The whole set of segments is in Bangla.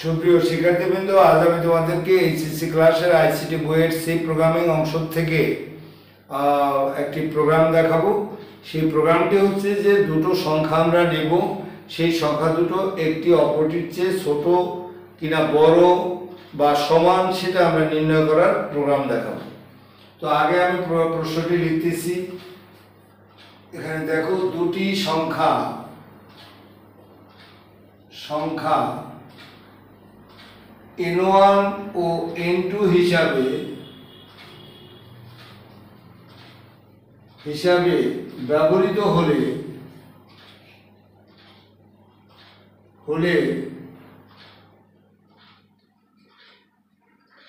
সুপ্রিয় শিক্ষার্থীবৃন্দ, আজ আমি তোমাদেরকে এইচএসসি ক্লাসের আইসিটি বইয়ের সি প্রোগ্রামিং অংশ থেকে একটি প্রোগ্রাম দেখাবো। সেই প্রোগ্রামটি হচ্ছে যে দুটো সংখ্যা আমরা নেব, সেই সংখ্যা দুটো একটি অপরটির চেয়ে ছোট কিনা বড় বা সমান সেটা আমরা নির্ণয় করার প্রোগ্রাম দেখাবো। তো আগে আমি প্রশ্নটি লিখতেছি। এখানে দেখো, দুটি সংখ্যা n1 ও n2 হিসাবে ব্যবহৃত হলে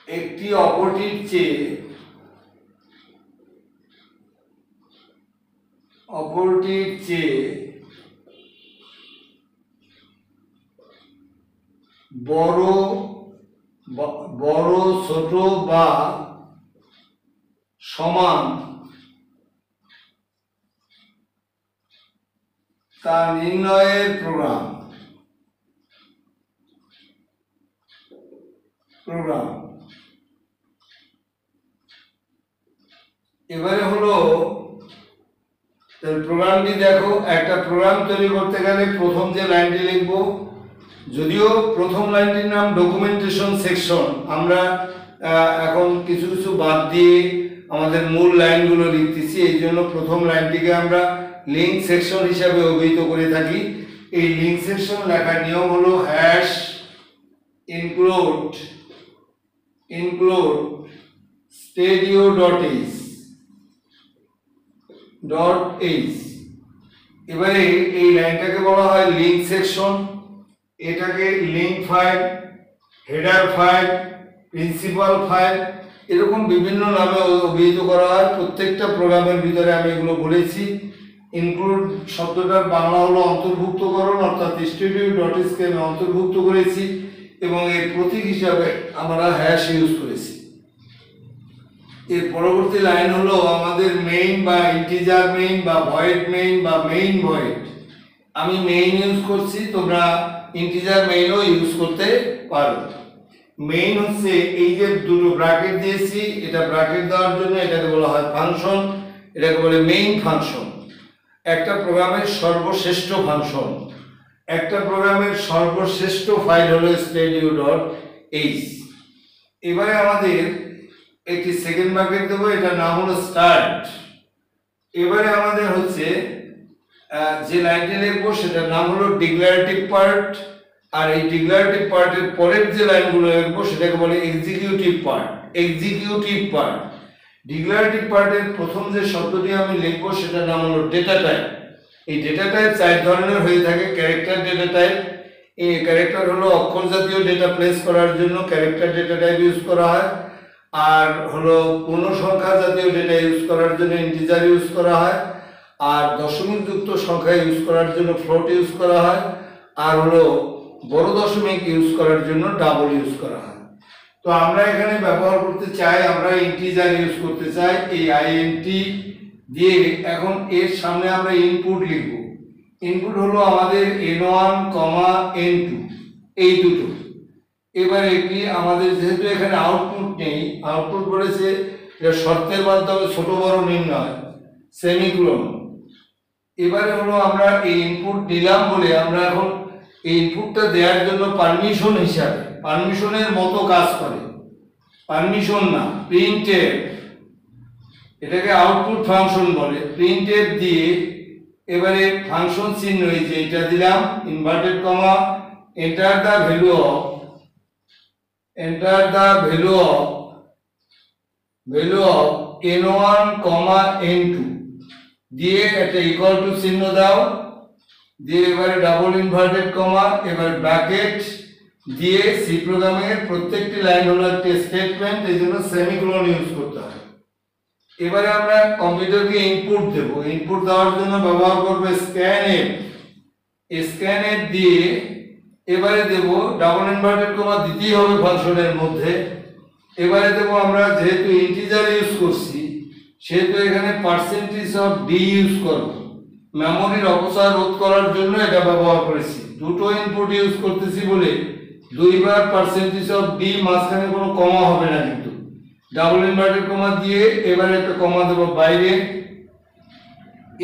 একটি অপরটির চেয়ে বড়, ছোট বা সমান তা নির্ণয়ের প্রোগ্রাম। এবারে হলো প্রোগ্রামটি দেখো। একটা প্রোগ্রাম তৈরি করতে গেলে প্রথম যে লাইনটি লিখবো, যদিও প্রথম লাইনটির নাম ডকুমেন্টেশন সেকশন, আমরা এখন কিছু কিছু বাদ দিয়ে আমাদের মূল লাইনগুলো লিখতেছি। এই জন্য প্রথম লাইনটিকে আমরা লিঙ্ক সেকশন হিসাবে অভিহিত করে থাকি। এই লিঙ্ক সেকশন লেখার নিয়ম হলো হ্যাশ include stadio.h। এবারে এই লাইনটাকে বলা হয় লিঙ্ক সেকশন, এটাকে link file, header file, principal file, এরকম বিভিন্ন নামে অভিহিত করা হয়। প্রত্যেকটা প্রোগ্রামের ভিতরে আমি এগুলো বলেছি। ইনক্লুড শব্দটার বাংলা হলো অন্তর্ভুক্তকরণ, অর্থাৎ stadio.h কে আমি অন্তর্ভুক্ত করেছি এবং এর প্রতীক হিসাবে আমরা হ্যাশ ইউজ করেছি। এর পরবর্তী লাইন হলো আমাদের মেইন বা ইন্টিজার মেইন বা ভয়েড মেইন বা মেইন ভয়েড। আমি মেইন ইউজ করছি, তোমরা ইন্টিজার মেইনও ইউজ করতে পারো। মেইন হচ্ছে এই যে দুটো ব্র্যাকেট দিয়েছি, এটা ব্র্যাকেট দেওয়ার জন্য এটাকে বলা হয় ফাংশন, এটাকে বলে মেইন ফাংশন। একটা প্রোগ্রামের সর্বশ্রেষ্ঠ ফাংশন, একটা প্রোগ্রামের সর্বশ্রেষ্ঠ ফাইল হলো stadio.h। এবারে আমাদের একটি সেকেন্ড ব্র্যাকেট দেবো, এটার নাম হলো স্টার্ট। এবারে আমাদের হচ্ছে যে লাইনটি লিখবো সেটার নাম হলো ডিক্লারেটিভ পার্ট, আর এই ডিক্লারেটিভ পার্টের পরের যে লাইনগুলো লিখবো সেটাকে বলে এক্সিকিউটিভ পার্ট। ডিক্লারেটিভ পার্টের প্রথম যে শব্দটি আমি লিখবো সেটার নাম হলো ডেটা টাইপ। এই ডেটা টাইপ চার ধরনের হয়ে থাকে। ক্যারেক্টার ডেটা টাইপ, এই ক্যারেক্টার হলো অক্ষর জাতীয় ডেটা প্লেস করার জন্য ক্যারেক্টার ডেটা টাইপ ইউজ করা হয়। আর হলো পূর্ণ সংখ্যা জাতীয় ডেটা ইউজ করার জন্য ইন্টিজার ইউজ করা হয়। আর দশমিক যুক্ত সংখ্যা ইউজ করার জন্য ফ্লোট ইউজ করা হয়। আর হলো বড় দশমিক ইউজ করার জন্য ডাবল ইউজ করা হয়। তো আমরা এখানে ব্যবহার করতে চাই, আমরা ইন্টিজার ইউজ করতে চাই। এই INT দিয়ে এখন এর সামনে আমরা ইনপুট লিখব। ইনপুট হলো আমাদের n1, n2, এই দুটো। এবারে কি আমাদের যেহেতু এখানে আউটপুট নেই, আউটপুট বলেছে এটা শর্তের মাধ্যমে ছোট বড় নির্ণয়, সেমিকোলন। এবারে হলো আমরা এই ইনপুট দিলাম বলে আমরা এখন এই ইনপুটটা দেওয়ার জন্য পারমিশন হিসাবে, পারমিশনের মতো কাজ করে, পারমিশন না, প্রিন্টএফ, এটাকে আউটপুট ফাংশন বলে। প্রিন্টএফ দিয়ে এবারে ফাংশন চিহ্ন এই যে এটা দিলাম, inverted comma, enter the value of n1, n2 দিয়ে একটা ইকুয়াল টু চিহ্ন দাও, দিয়ে এবারে ডাবল ইনভার্টেড কমা, এবার ব্র্যাকেট দিয়ে সি প্রোগ্রামের প্রত্যেকটি লাইন হলো একটা স্টেটমেন্ট, এই জন্য সেমিকোলন ইউজ করতে হয়। এবারে আমরা কম্পিউটারকে ইনপুট দেব। ইনপুট দেওয়ার জন্য ব্যবহার করব স্ক্যানএফ দিয়ে এবারে দেব ডাবল ইনভার্টেড কমা, দিতেই হবে ফাংশনের মধ্যে। এবারে দেব আমরা যেহেতু ইন্টিজার ইউজ করছি সেহেতু এখানে %d ইউজ করব। মেমোরির অপচয় রোধ করার জন্য এটা ব্যবহার করেছি। দুটো ইনপুট ইউজ করতেছি বলে দুইবার পার্সেন্টেজ অফ ডি, মাঝখানে কোনো কমা হবে না, কিন্তু ডাবল ইনভার্টেড কমা দিয়ে এবারে একটা কমা দেব বাইরে।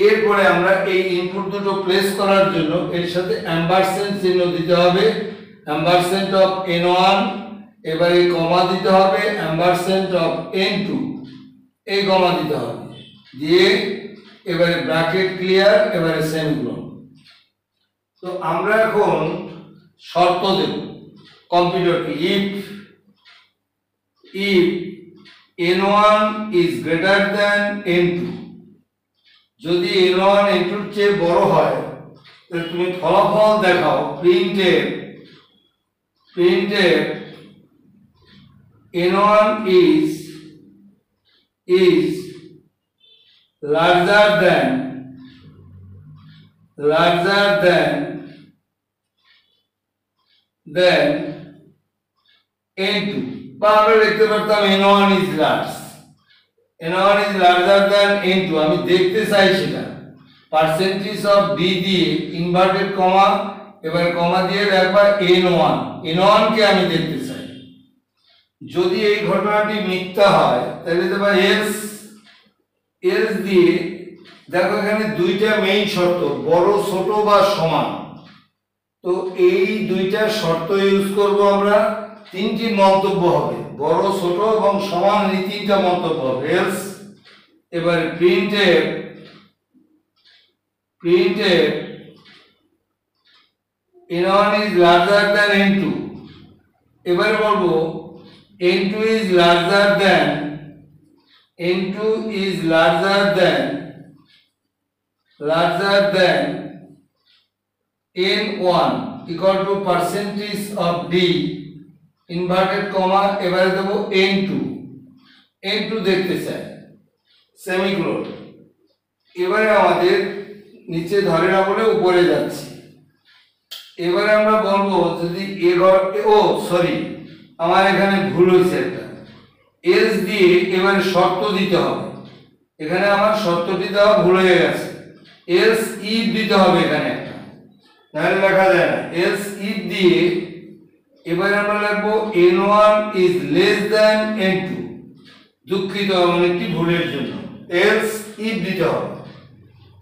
এরপরে আমরা এই ইনপুট দুটো প্লেস করার জন্য এর সাথে অ্যাম্পারস্যান্ড চিহ্ন দিতে হবে, অ্যাম্পারস্যান্ড অফ n1, এবারে কমা দিতে হবে অ্যাম্পারস্যান্ড অফ n2, এই কমা দিতে হবে, দিয়ে এবারে ব্র্যাকেট ক্লিয়ার, এবারে সেমিকোলন। তো আমরা এখন শর্ত দেব কম্পিউটারকে, if n1 is greater than n2, যদি n1 n2 এর চেয়ে বড় হয় তাহলে তুমি ফলাফল দেখাও প্রিন্টের n1 is larger than n2, বা আমরা লিখতে পারতাম n1 is larger than n2, আমি দেখতে চাই সেটা পার্সেন্টেজ অফ ডি দিয়ে ইনভার্টেড কমা, এবার কমা দিয়ে দেখবা n1 কে আমি দেখতে চাই। যদি এই ঘটনাটি মিথ্যা হয় তাহলে দেবা এলস দিয়ে, দেখো এখানে দুইটা মেইন শর্ত, বড় ছোট বা সমান, তো এই দুইটা শর্ত ইউজ করব আমরা। তিনটি মন্তব্য হবে, বড় ছোট এবং সমান, এই তিনটা মন্তব্য হবে এলস। এবার প্রিন্টের n1 is larger than n2, এবারে বলবো n2 is larger than n1 equal to percentage of d inverted comma, এবারে দেব n2 দেখতে চাই, সেমিকোলন। এবারে আমাদের নিচে ধরে না বলে উপরে যাচ্ছি। এবারে আমরা বলবো যদি আমার এখানে ভুল হয়েছে একটা, এলস দিয়ে এবারে শর্ত দিতে হবে, এখানে আমার শর্তটি দেওয়া ভুল হয়ে গেছে, এলস ইফ দিতে হবে এখানে একটা, নাহলে লেখা যায় না। এলস ইফ দিয়ে এবারে আমরা লিখবো n1 is less than n2, দুঃখিত এমন একটি ভুলের জন্য, এলস ইফ দিতে হবে।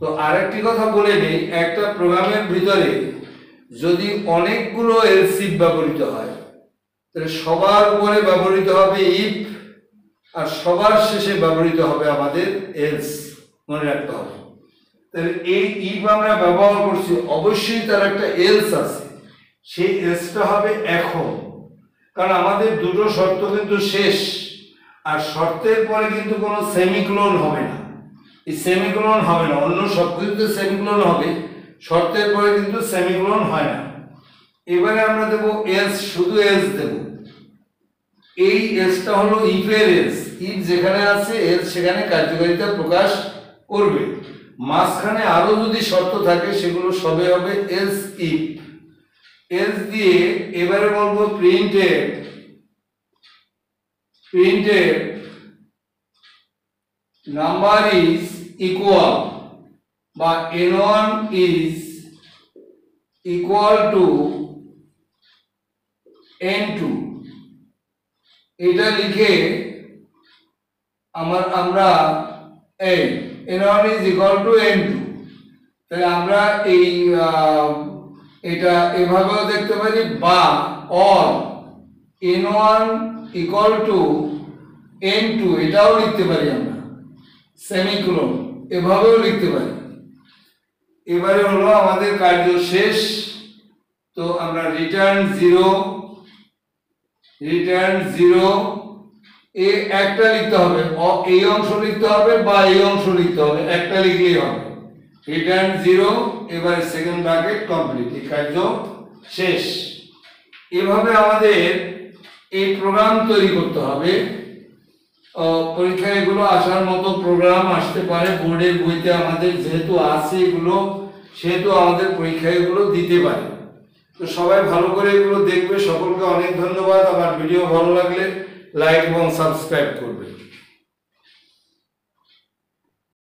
তো আরেকটি কথা বলে নেই, একটা প্রোগ্রামের ভিতরে যদি অনেকগুলো এলস ইফ ব্যবহৃত হয় তাহলে সবার উপরে ব্যবহৃত হবে ইফ, আর সবার শেষে ব্যবহৃত হবে আমাদের এলস, মনে রাখতে হবে। তাহলে এই ইফ আমরা ব্যবহার করছি, অবশ্যই তার একটা এলস আছে, সেই এলসটা হবে এখন, কারণ আমাদের দুটো শর্ত কিন্তু শেষ, আর শর্তের পরে কিন্তু কোনো সেমিকোলন হবে না, এই সেমিকোলন হবে না, অন্য সব কিছুতে সেমিকোলন হবে, শর্তের পরে কিন্তু সেমিকোলন হয় না। এবারে আমরা দেব এলস, শুধু এলস দেব, এই এলসটা হলো ইফের এলস, ইফ যেখানে আছে এলস সেখানে কার্যকারিতা প্রকাশ করবে, মাঝখানে আরো যদি শর্ত থাকে সেগুলো সবে হবে এলস ইফ। এলস দিয়ে এবারে বলবো প্রিন্টের নাম্বার ইজ ইকুয়াল, বা n1 is equal to n2, এটা লিখে আমরা এই n1 is equal to n2, তাহলে আমরা এই এটা এভাবেও দেখতে পারি, বা or n1 equal to n2, এটাও লিখতে পারি আমরা, সেমিকোলন এভাবেও লিখতে পারি। এবারে হলো আমাদের কার্য শেষ, তো আমরা রিটার্ন 0 এ একটা লিখতে হবে, এই অংশ লিখতে হবে বা এই অংশ লিখতে হবে, একটা লিখলেই হবে, রিটার্ন 0, এবারে সেকেন্ড ব্র্যাকেট কমপ্লিট, এই কার্য শেষ। এভাবে আমাদের এই প্রোগ্রাম তৈরি করতে হবে। পরীক্ষায় এগুলো আসার মতো প্রোগ্রাম আসতে পারে, বোর্ডের বইতে আমাদের যেহেতু আছে এগুলো, সেহেতু আমাদের পরীক্ষায় এগুলো দিতে পারে। তো সবাই ভালো করে এগুলো দেখবে। সকলকে অনেক ধন্যবাদ। আমার ভিডিও ভালো লাগলে লাইক এবং সাবস্ক্রাইব করবে।